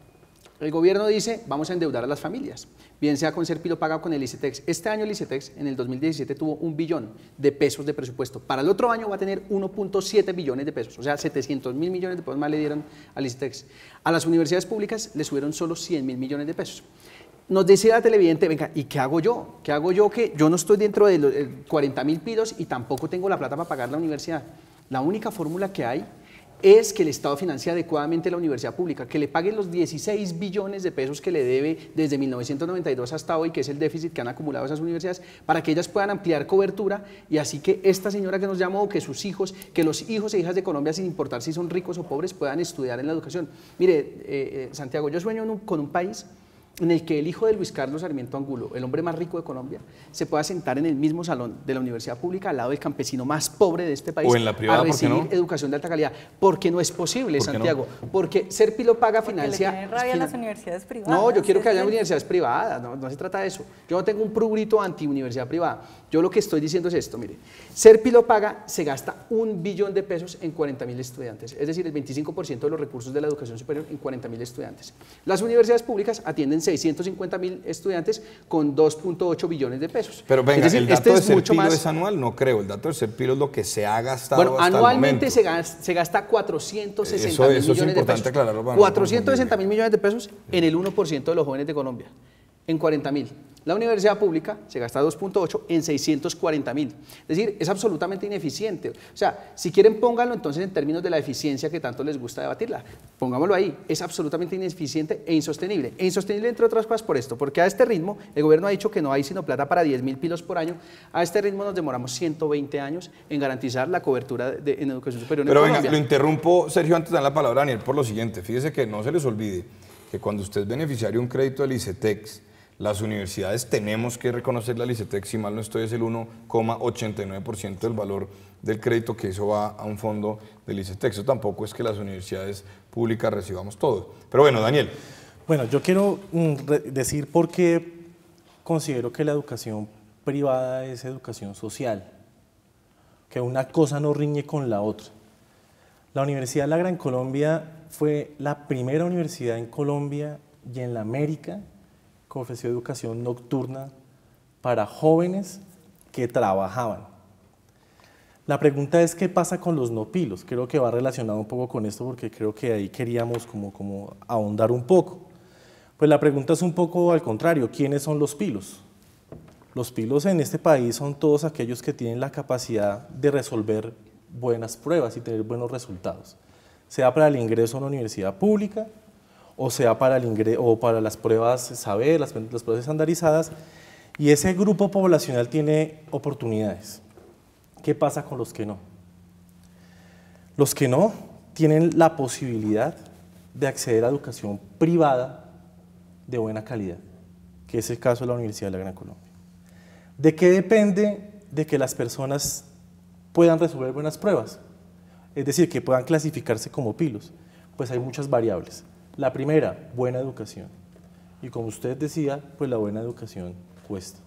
El gobierno dice, vamos a endeudar a las familias, bien sea con Serpilo Paga o con el ICETEX. Este año el ICETEX en el 2017 tuvo 1 billón de pesos de presupuesto. Para el otro año va a tener 1.7 billones de pesos, o sea, 700.000 millones de pesos más le dieron al ICETEX. A las universidades públicas le subieron solo 100.000 millones de pesos. Nos decía la televidente, venga, ¿y qué hago yo? ¿Qué hago yo que yo no estoy dentro de los 40.000 pilos y tampoco tengo la plata para pagar la universidad? La única fórmula que hay es que el Estado financie adecuadamente la universidad pública, que le pague los 16 billones de pesos que le debe desde 1992 hasta hoy, que es el déficit que han acumulado esas universidades, para que ellas puedan ampliar cobertura y así que esta señora que nos llamó, que sus hijos, que los hijos e hijas de Colombia, sin importar si son ricos o pobres, puedan estudiar en la educación. Mire, Santiago, yo sueño con un país en el que el hijo de Luis Carlos Sarmiento Angulo, el hombre más rico de Colombia, se pueda sentar en el mismo salón de la universidad pública al lado del campesino más pobre de este país, o en la privada, a recibir ¿por qué no? educación de alta calidad. Porque no es posible, ¿Por qué Santiago. no? Porque Serpilo Paga financia... Le tiene rabia a las universidades privadas. No, yo quiero que haya universidades privadas, no se trata de eso. Yo no tengo un prurito anti-universidad privada. Yo lo que estoy diciendo es esto, mire. Serpilo Paga se gasta 1 billón de pesos en 40.000 estudiantes, es decir, el 25% de los recursos de la educación superior en 40.000 estudiantes. Las universidades públicas atienden 650.000 estudiantes con 2.8 billones de pesos. Pero venga, es decir, el dato de Serpilo más... es anual, no creo. El dato de Serpilo es lo que se ha gastado bueno, hasta anualmente el momento. se gasta 460.000 eso millones es de importante pesos. aclararlo. 460.000 millones de pesos en el 1% de los jóvenes de Colombia. En 40.000. La universidad pública se gasta 2.8 en 640.000. Es decir, es absolutamente ineficiente. O sea, si quieren pónganlo entonces en términos de la eficiencia que tanto les gusta debatirla. Pongámoslo ahí, es absolutamente ineficiente e insostenible. E insostenible entre otras cosas por esto, porque a este ritmo, el gobierno ha dicho que no hay sino plata para 10.000 pilos por año. A este ritmo nos demoramos 120 años en garantizar la cobertura en educación superior en Colombia. Pero venga, lo interrumpo, Sergio, antes de dar la palabra a Daniel, por lo siguiente. Fíjese que no se les olvide que cuando usted es beneficiario de un crédito del ICETEX, las universidades tenemos que reconocerle al ICETEX, si mal no estoy, es el 1,89% del valor del crédito, que eso va a un fondo del ICETEX. Eso tampoco es que las universidades públicas recibamos todo. Pero bueno, Daniel. Bueno, yo quiero decir por qué considero que la educación privada es educación social, que una cosa no riñe con la otra. La Universidad de la Gran Colombia fue la primera universidad en Colombia y en la América que ofreció educación nocturna para jóvenes que trabajaban. La pregunta es, ¿qué pasa con los no pilos? Creo que va relacionado un poco con esto, porque creo que ahí queríamos como ahondar un poco. Pues la pregunta es un poco al contrario, ¿quiénes son los pilos? Los pilos en este país son todos aquellos que tienen la capacidad de resolver buenas pruebas y tener buenos resultados, sea para el ingreso a una universidad pública, o sea para las pruebas saber, las pruebas estandarizadas, y ese grupo poblacional tiene oportunidades. ¿Qué pasa con los que no? Los que no tienen la posibilidad de acceder a educación privada de buena calidad, que es el caso de la Universidad de la Gran Colombia. ¿De qué depende de que las personas puedan resolver buenas pruebas? Es decir, que puedan clasificarse como pilos. Pues hay muchas variables. La primera, buena educación. Y como usted decía, pues la buena educación cuesta.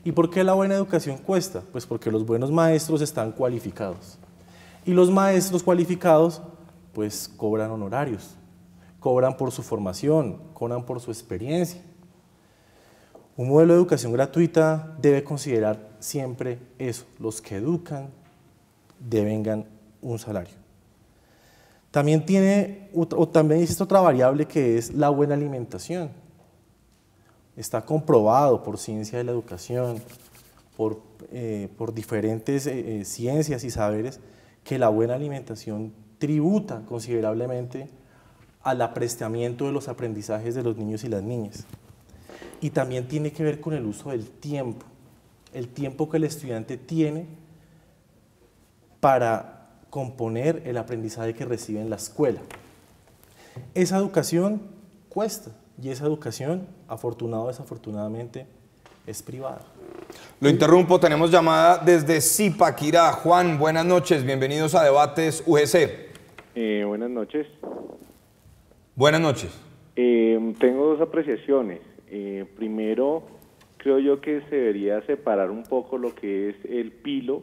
¿Y por qué la buena educación cuesta? Pues porque los buenos maestros están cualificados. Y los maestros cualificados, pues cobran honorarios, cobran por su formación, cobran por su experiencia. Un modelo de educación gratuita debe considerar siempre eso, los que educan devengan un salario. También existe otra variable, que es la buena alimentación. Está comprobado por ciencia de la educación, por diferentes ciencias y saberes, que la buena alimentación tributa considerablemente al apreciamiento de los aprendizajes de los niños y las niñas. Y también tiene que ver con el uso del tiempo, el tiempo que el estudiante tiene para componer el aprendizaje que recibe en la escuela. Esa educación cuesta, y esa educación, afortunado o desafortunadamente, es privada. Lo interrumpo, tenemos llamada desde Zipaquirá. Juan, buenas noches, bienvenidos a Debates UGC. Buenas noches. Buenas noches. Tengo dos apreciaciones. Primero, creo yo que se debería separar un poco lo que es el pilo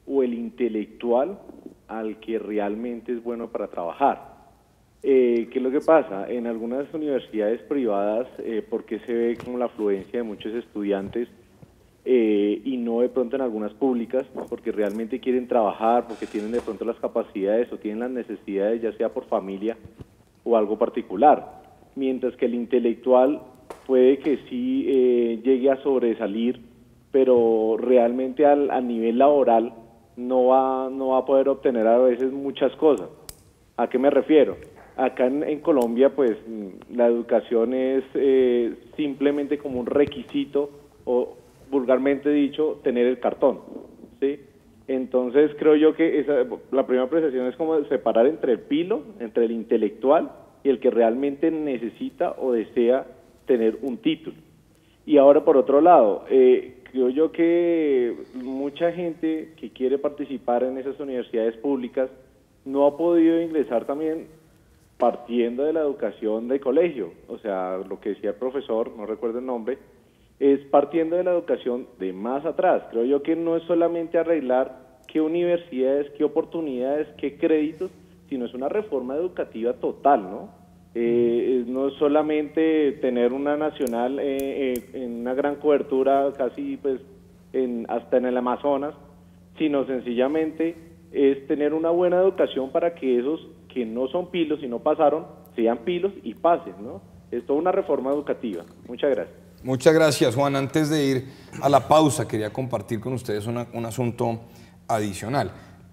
o el intelectual al que realmente es bueno para trabajar. ¿Qué es lo que pasa? En algunas universidades privadas, ¿por qué se ve como la afluencia de muchos estudiantes y no de pronto en algunas públicas? Porque realmente quieren trabajar, porque tienen de pronto las capacidades o tienen las necesidades, ya sea por familia o algo particular. Mientras que el intelectual puede que sí llegue a sobresalir, pero realmente a nivel laboral no va a poder obtener a veces muchas cosas. ¿A qué me refiero? Acá en Colombia, pues la educación es simplemente como un requisito, o vulgarmente dicho, tener el cartón, ¿sí? Entonces creo yo que la primera apreciación es como separar entre el pilo, entre el intelectual y el que realmente necesita o desea tener un título. Y ahora, por otro lado, creo yo que mucha gente que quiere participar en esas universidades públicas no ha podido ingresar también partiendo de la educación de colegio. O sea, lo que decía el profesor, no recuerdo el nombre, es partiendo de la educación de más atrás. Creo yo que no es solamente arreglar qué universidades, qué oportunidades, qué créditos, sino es una reforma educativa total, ¿no? No es solamente tener una nacional en una gran cobertura, casi pues hasta en el Amazonas, sino sencillamente es tener una buena educación para que esos que no son pilos y no pasaron, sean pilos y pasen, ¿no? Es toda una reforma educativa. Muchas gracias. Muchas gracias, Juan. Antes de ir a la pausa, quería compartir con ustedes un asunto adicional.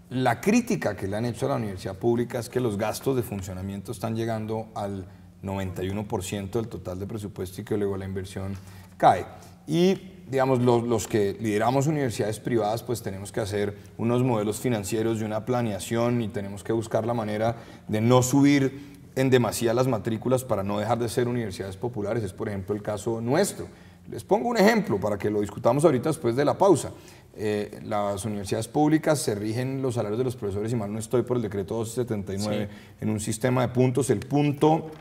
La crítica que le han hecho a la universidad pública es que los gastos de funcionamiento están llegando al 91% del total de presupuesto y que luego la inversión cae. Y, digamos, los que lideramos universidades privadas, pues tenemos que hacer unos modelos financieros de una planeación y tenemos que buscar la manera de no subir en demasía las matrículas para no dejar de ser universidades populares. Es, por ejemplo, el caso nuestro. Les pongo un ejemplo para que lo discutamos ahorita después de la pausa. Las universidades públicas se rigen los salarios de los profesores, y mal no estoy, por el decreto 279, en un sistema de puntos. El punto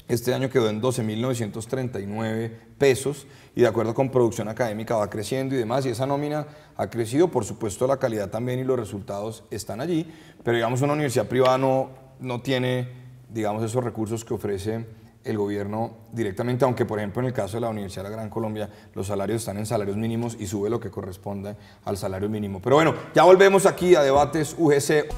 este año quedó en 12.939 pesos y de acuerdo con producción académica va creciendo y demás, y esa nómina ha crecido, por supuesto la calidad también y los resultados están allí, pero digamos una universidad privada no tiene, digamos, esos recursos que ofrece el gobierno directamente, aunque por ejemplo en el caso de la Universidad de la Gran Colombia los salarios están en salarios mínimos y sube lo que corresponde al salario mínimo. Pero bueno, ya volvemos aquí a Debates UGC.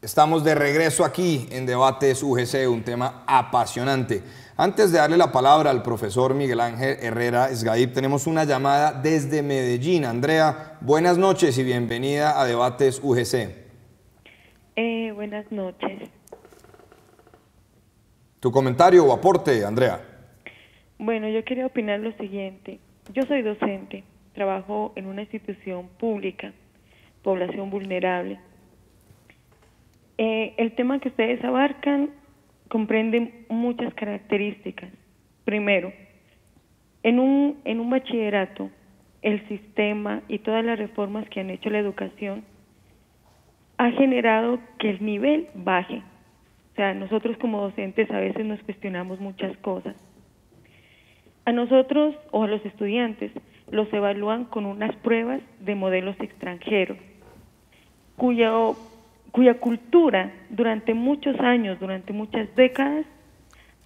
Estamos de regreso aquí en Debates UGC, un tema apasionante. Antes de darle la palabra al profesor Miguel Ángel Herrera Esgaib, tenemos una llamada desde Medellín. Andrea, buenas noches y bienvenida a Debates UGC. Buenas noches. ¿Tu comentario o aporte, Andrea? Bueno, yo quería opinar lo siguiente. Yo soy docente, trabajo en una institución pública, población vulnerable. El tema que ustedes abarcan comprende muchas características. Primero, en un bachillerato, el sistema y todas las reformas que han hecho la educación ha generado que el nivel baje. O sea, nosotros como docentes a veces nos cuestionamos muchas cosas. A nosotros o a los estudiantes los evalúan con unas pruebas de modelos extranjeros, cuya cultura durante muchos años, durante muchas décadas,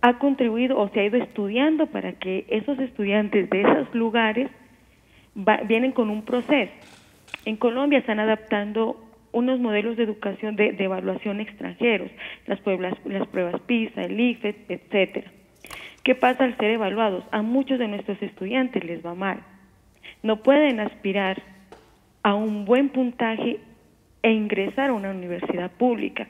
ha contribuido o se ha ido estudiando para que esos estudiantes de esos lugares vienen con un proceso. En Colombia están adaptando unos modelos de educación de evaluación extranjeros, las pruebas PISA, el ICFES, etcétera. ¿Qué pasa al ser evaluados? A muchos de nuestros estudiantes les va mal. No pueden aspirar a un buen puntaje e ingresar a una universidad pública.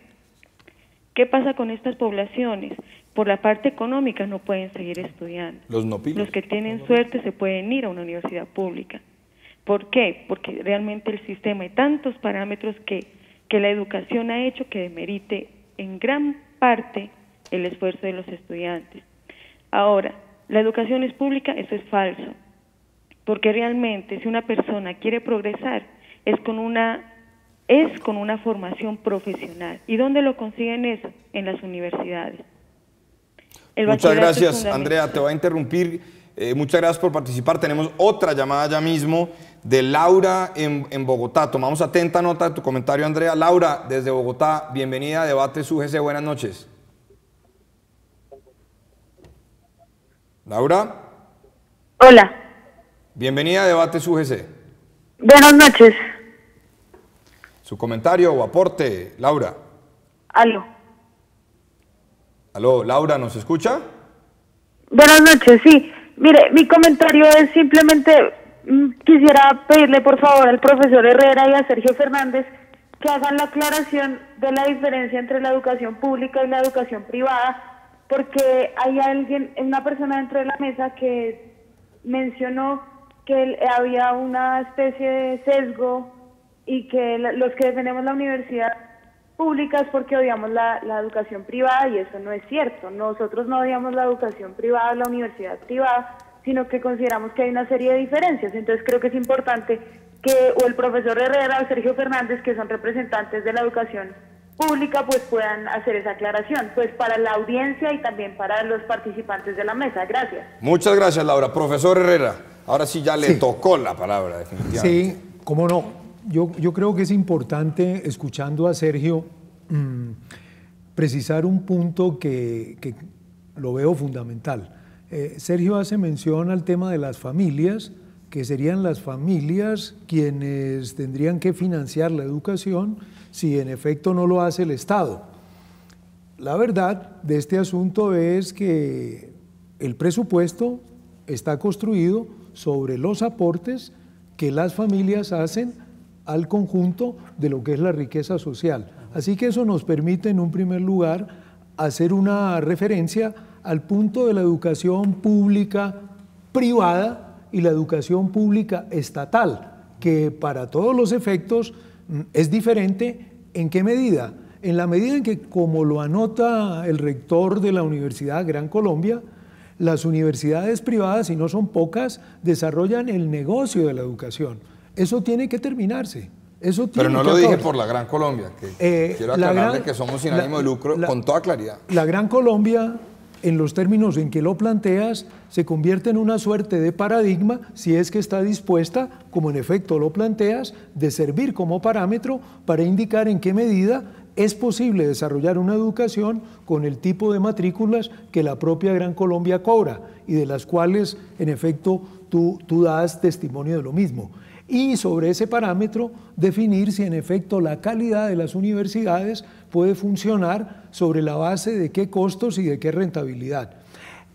¿Qué pasa con estas poblaciones? Por la parte económica no pueden seguir estudiando. Los que tienen suerte se pueden ir a una universidad pública. ¿Por qué? Porque realmente el sistema y tantos parámetros que la educación ha hecho que demerite en gran parte el esfuerzo de los estudiantes. Ahora, la educación es pública, eso es falso. Porque realmente si una persona quiere progresar es con una formación profesional. ¿Y dónde lo consiguen eso? En las universidades. Muchas gracias, Andrea. Te voy a interrumpir. Muchas gracias por participar. Tenemos otra llamada ya mismo de Laura en Bogotá. Tomamos atenta nota de tu comentario, Andrea. Laura, desde Bogotá, bienvenida a Debates UGC. Buenas noches. Laura. Hola. Bienvenida a Debates UGC. Buenas noches. Su comentario o aporte, Laura. Aló. Aló, Laura, ¿nos escucha? Buenas noches, sí. Mire, mi comentario es simplemente, quisiera pedirle por favor al profesor Herrera y a Sergio Fernández que hagan la aclaración de la diferencia entre la educación pública y la educación privada, porque hay una persona dentro de la mesa que mencionó que había una especie de sesgo y que los que defendemos la universidad pública es porque odiamos la educación privada, y eso no es cierto. Nosotros no odiamos la educación privada, la universidad privada, sino que consideramos que hay una serie de diferencias. Entonces creo que es importante que o el profesor Herrera o Sergio Fernández, que son representantes de la educación pública, pues puedan hacer esa aclaración, pues para la audiencia y también para los participantes de la mesa. Gracias. Muchas gracias, Laura. Profesor Herrera, ahora sí ya le tocó la palabra, definitivamente. Sí, cómo no. Yo creo que es importante, escuchando a Sergio, precisar un punto que lo veo fundamental. Sergio hace mención al tema de las familias, que serían las familias quienes tendrían que financiar la educación si en efecto no lo hace el Estado. La verdad de este asunto es que el presupuesto está construido sobre los aportes que las familias hacen al conjunto de lo que es la riqueza social. Así que eso nos permite, en un primer lugar, hacer una referencia al punto de la educación pública privada y la educación pública estatal, que para todos los efectos es diferente. ¿En qué medida? En la medida en que, como lo anota el rector de la Universidad Gran Colombia, las universidades privadas, y no son pocas, desarrollan el negocio de la educación. Eso tiene que terminarse. Eso tiene Pero no que lo dije acabar. por la Gran Colombia, que quiero aclararle que somos sin ánimo de lucro con toda claridad. La Gran Colombia, en los términos en que lo planteas, se convierte en una suerte de paradigma si es que está dispuesta, como en efecto lo planteas, de servir como parámetro para indicar en qué medida es posible desarrollar una educación con el tipo de matrículas que la propia Gran Colombia cobra y de las cuales, en efecto, tú das testimonio de lo mismo. Y sobre ese parámetro definir si en efecto la calidad de las universidades puede funcionar sobre la base de qué costos y de qué rentabilidad.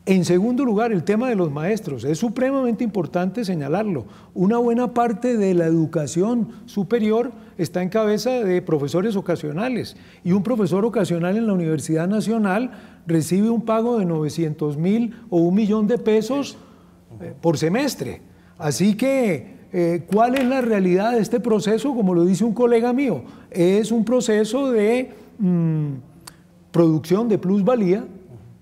En segundo lugar, el tema de los maestros. Es supremamente importante señalarlo. Una buena parte de la educación superior está en cabeza de profesores ocasionales, y un profesor ocasional en la Universidad Nacional recibe un pago de 900.000 o 1 millón de pesos por semestre. Así que ¿cuál es la realidad de este proceso? Como lo dice un colega mío, es un proceso de producción de plusvalía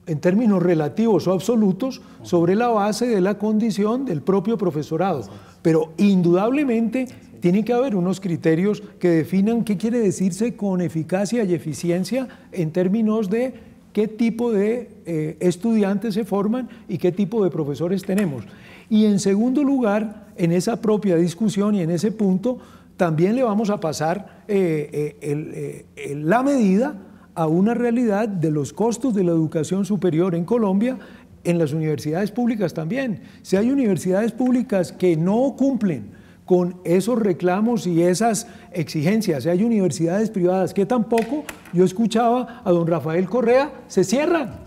en términos relativos o absolutos sobre la base de la condición del propio profesorado. Pero indudablemente tiene que haber unos criterios que definan qué quiere decirse con eficacia y eficiencia en términos de qué tipo de estudiantes se forman y qué tipo de profesores tenemos. Y en segundo lugar, en esa propia discusión y en ese punto, también le vamos a pasar la medida a una realidad de los costos de la educación superior en Colombia, en las universidades públicas también. Si hay universidades públicas que no cumplen con esos reclamos y esas exigencias, si hay universidades privadas que tampoco, yo escuchaba a don Rafael Correa, se cierran.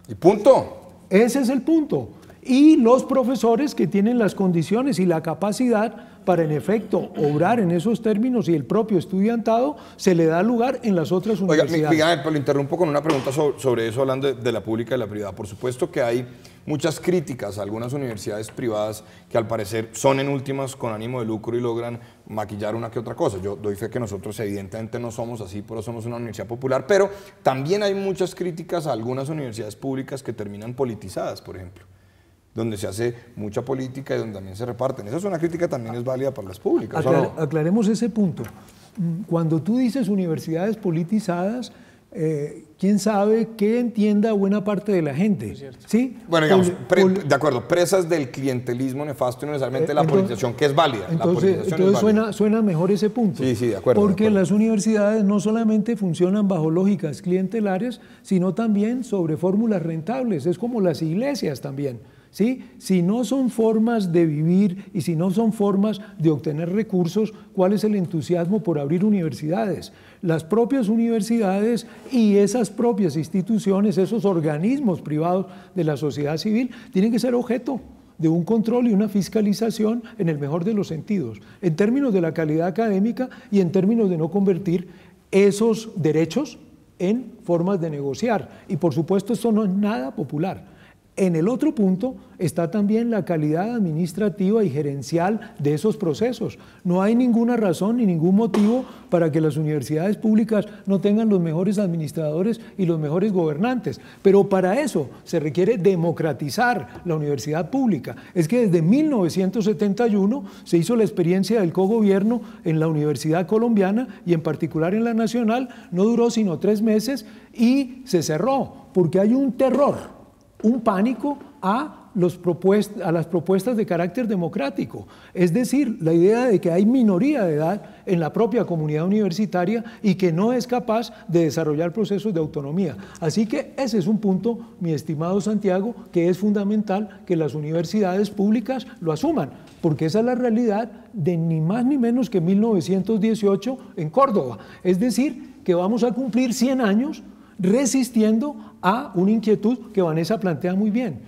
Y punto. Ese es el punto. Y los profesores que tienen las condiciones y la capacidad para en efecto obrar en esos términos y el propio estudiantado se le da lugar en las otras universidades. Oiga, pero lo interrumpo con una pregunta sobre eso, hablando de la pública y la privada. Por supuesto que hay muchas críticas a algunas universidades privadas que al parecer son en últimas con ánimo de lucro y logran maquillar una que otra cosa. Yo doy fe que nosotros evidentemente no somos así, pero somos una universidad popular, pero también hay muchas críticas a algunas universidades públicas que terminan politizadas, por ejemplo, donde se hace mucha política y donde también se reparten. Esa es una crítica también es válida para las públicas. Aclaremos ese punto. Cuando tú dices universidades politizadas, ¿quién sabe qué entienda buena parte de la gente? ¿Sí? Bueno, digamos, de acuerdo, presas del clientelismo nefasto y no necesariamente la politización, que es válida. Entonces suena mejor ese punto. Sí, de acuerdo. Porque las universidades no solamente funcionan bajo lógicas clientelares, sino también sobre fórmulas rentables. Es como las iglesias también. ¿Sí? Si no son formas de vivir y si no son formas de obtener recursos, ¿cuál es el entusiasmo por abrir universidades? Las propias universidades y esas propias instituciones, esos organismos privados de la sociedad civil, tienen que ser objeto de un control y una fiscalización en el mejor de los sentidos, en términos de la calidad académica y en términos de no convertir esos derechos en formas de negociar. Y por supuesto esto no es nada popular. En el otro punto está también la calidad administrativa y gerencial de esos procesos. No hay ninguna razón ni ningún motivo para que las universidades públicas no tengan los mejores administradores y los mejores gobernantes. Pero para eso se requiere democratizar la universidad pública. Es que desde 1971 se hizo la experiencia del cogobierno en la Universidad Colombiana y en particular en la Nacional. No duró sino 3 meses y se cerró porque hay un terror, un pánico a las propuestas de carácter democrático. Es decir, la idea de que hay minoría de edad en la propia comunidad universitaria y que no es capaz de desarrollar procesos de autonomía. Así que ese es un punto, mi estimado Santiago, que es fundamental que las universidades públicas lo asuman, porque esa es la realidad de ni más ni menos que 1918 en Córdoba. Es decir, que vamos a cumplir 100 años resistiendo a una inquietud que Vanessa plantea muy bien.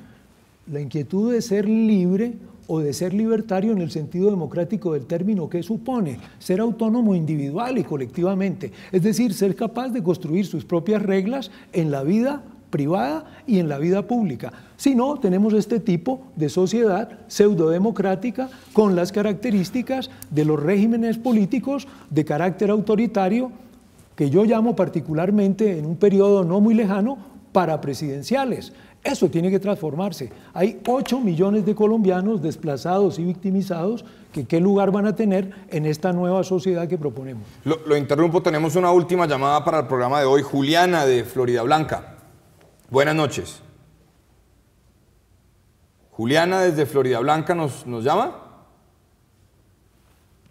La inquietud de ser libre o de ser libertario en el sentido democrático del término, que supone ser autónomo individual y colectivamente, es decir, ser capaz de construir sus propias reglas en la vida privada y en la vida pública. Si no, tenemos este tipo de sociedad pseudodemocrática con las características de los regímenes políticos de carácter autoritario, que yo llamo particularmente en un periodo no muy lejano parapresidenciales. Eso tiene que transformarse. Hay 8 millones de colombianos desplazados y victimizados que qué lugar van a tener en esta nueva sociedad que proponemos. Lo interrumpo, tenemos una última llamada para el programa de hoy. Juliana de Florida Blanca. Buenas noches. Juliana desde Florida Blanca nos llama.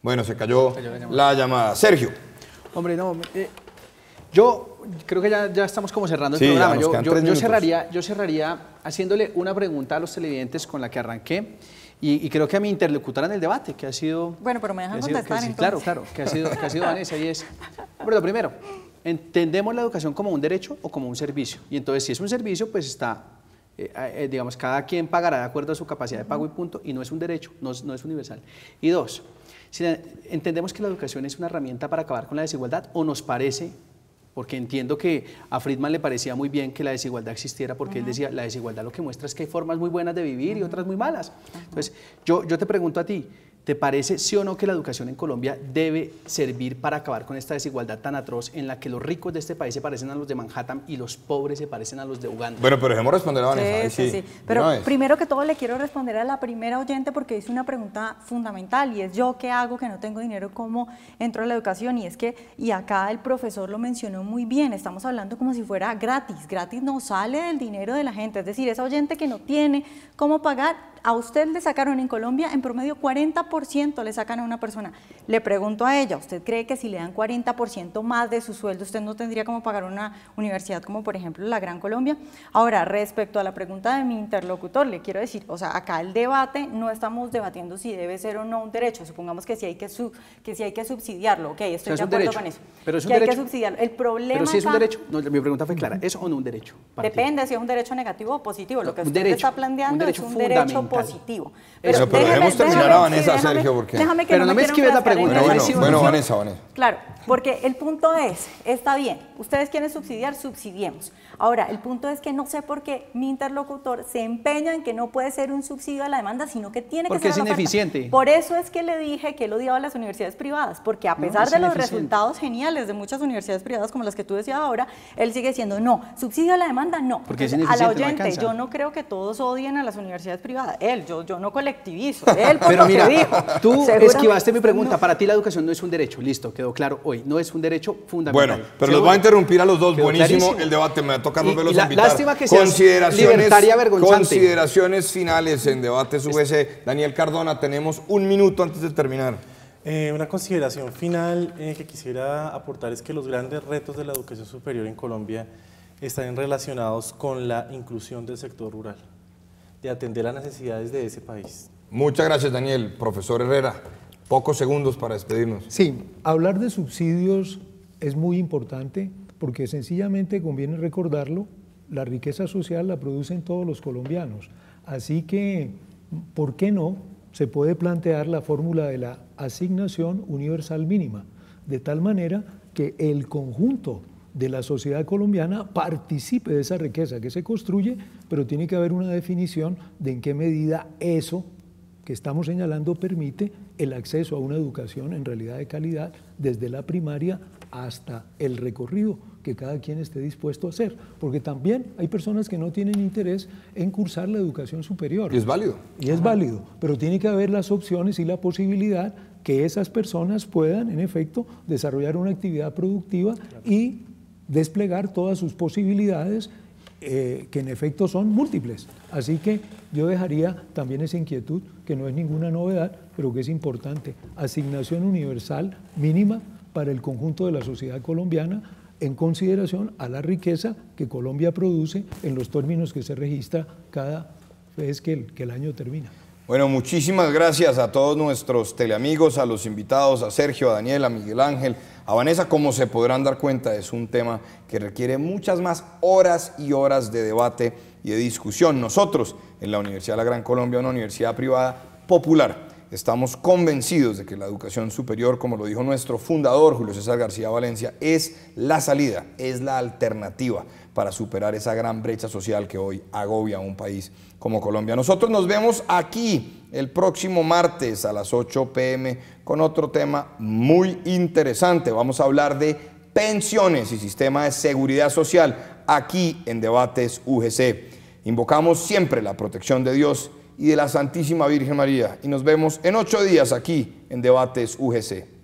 Bueno, se cayó la llamada. Sergio. Hombre, no, yo creo que ya estamos como cerrando el programa. Yo cerraría haciéndole una pregunta a los televidentes con la que arranqué y creo que a mi interlocutora en el debate, que ha sido... Bueno, pero me dejan contestar entonces. Claro, que ha sido Vanessa, y es... Hombre, lo primero, ¿entendemos la educación como un derecho o como un servicio? Y entonces, si es un servicio, pues está... digamos, cada quien pagará de acuerdo a su capacidad de pago y punto, y no es un derecho, no es universal. Y dos, si entendemos que la educación es una herramienta para acabar con la desigualdad, o nos parece, porque entiendo que a Friedman le parecía muy bien que la desigualdad existiera, porque él decía, la desigualdad lo que muestra es que hay formas muy buenas de vivir y otras muy malas. Entonces, yo te pregunto a ti, ¿te parece sí o no que la educación en Colombia debe servir para acabar con esta desigualdad tan atroz en la que los ricos de este país se parecen a los de Manhattan y los pobres se parecen a los de Uganda? Bueno, pero dejemos responder a Vanessa. Sí. Pero primero que todo le quiero responder a la primera oyente porque hizo una pregunta fundamental y es yo qué hago que no tengo dinero, cómo entro a la educación, y acá el profesor lo mencionó muy bien, estamos hablando como si fuera gratis no sale del dinero de la gente, es decir, esa oyente que no tiene cómo pagar, a usted le sacaron en Colombia en promedio 40% le sacan a una persona. Le pregunto a ella, ¿usted cree que si le dan 40% más de su sueldo, usted no tendría cómo pagar una universidad como por ejemplo la Gran Colombia? Ahora, respecto a la pregunta de mi interlocutor, le quiero decir, o sea, acá el debate no estamos debatiendo si debe ser o no un derecho, supongamos que sí hay que subsidiarlo, ok, estoy de acuerdo con eso. Pero es un derecho. Hay que subsidiarlo. El problema pero si es un derecho, no, mi pregunta fue clara, ¿es o no un derecho? Depende si es un derecho negativo o positivo, lo que usted está planteando es un derecho positivo. Pero dejemos terminar a Vanessa, Sergio, porque... Pero no me esquives la pregunta. Bueno, Vanessa. Claro, porque el punto es, está bien, ustedes quieren subsidiar, subsidiemos. Ahora, el punto es que no sé por qué mi interlocutor se empeña en que no puede ser un subsidio a la demanda, sino que tiene que ser porque es ineficiente. Por eso es que le dije que él odiaba a las universidades privadas, porque a pesar de los resultados geniales de muchas universidades privadas como las que tú decías ahora, él sigue diciendo no, subsidio a la demanda, no. Porque es a la oyente, no yo no creo que todos odien a las universidades privadas. Yo no colectivizo. Él por pero lo mira, que dijo. Tú esquivaste mi pregunta. Para ti la educación no es un derecho. Listo, quedó claro hoy. No es un derecho fundamental. Bueno, pero los voy a interrumpir a los dos. Buenísimo el debate. Me va a tocar volverlos a invitar. Lástima que seas libertaria vergonzante. Consideraciones finales en debate UC. Daniel Cardona, tenemos un minuto antes de terminar. Una consideración final que quisiera aportar es que los grandes retos de la educación superior en Colombia están relacionados con la inclusión del sector rural, de atender las necesidades de ese país. Muchas gracias, Daniel. Profesor Herrera, pocos segundos para despedirnos. Sí, hablar de subsidios es muy importante porque sencillamente conviene recordarlo, la riqueza social la producen todos los colombianos. Así que, ¿por qué no? Se puede plantear la fórmula de la asignación universal mínima, de tal manera que el conjunto de la sociedad colombiana participe de esa riqueza que se construye, pero tiene que haber una definición de en qué medida eso que estamos señalando permite el acceso a una educación en realidad de calidad desde la primaria hasta el recorrido que cada quien esté dispuesto a hacer, porque también hay personas que no tienen interés en cursar la educación superior. Y es válido. Y es válido, pero tiene que haber las opciones y la posibilidad que esas personas puedan, en efecto, desarrollar una actividad productiva y desplegar todas sus posibilidades que en efecto son múltiples. Así que yo dejaría también esa inquietud, que no es ninguna novedad, pero que es importante. Asignación universal mínima para el conjunto de la sociedad colombiana en consideración a la riqueza que Colombia produce en los términos que se registra cada vez que el año termina. Bueno, muchísimas gracias a todos nuestros teleamigos, a los invitados, a Sergio, a Daniel, a Miguel Ángel, a Vanessa. Como se podrán dar cuenta, es un tema que requiere muchas más horas y horas de debate y de discusión. Nosotros, en la Universidad de la Gran Colombia, una universidad privada popular, estamos convencidos de que la educación superior, como lo dijo nuestro fundador, Julio César García Valencia, es la salida, es la alternativa para superar esa gran brecha social que hoy agobia a un país como Colombia. Nosotros nos vemos aquí el próximo martes a las 8 p.m. con otro tema muy interesante. Vamos a hablar de pensiones y sistema de seguridad social aquí en Debates UGC. Invocamos siempre la protección de Dios y de la Santísima Virgen María y nos vemos en 8 días aquí en Debates UGC.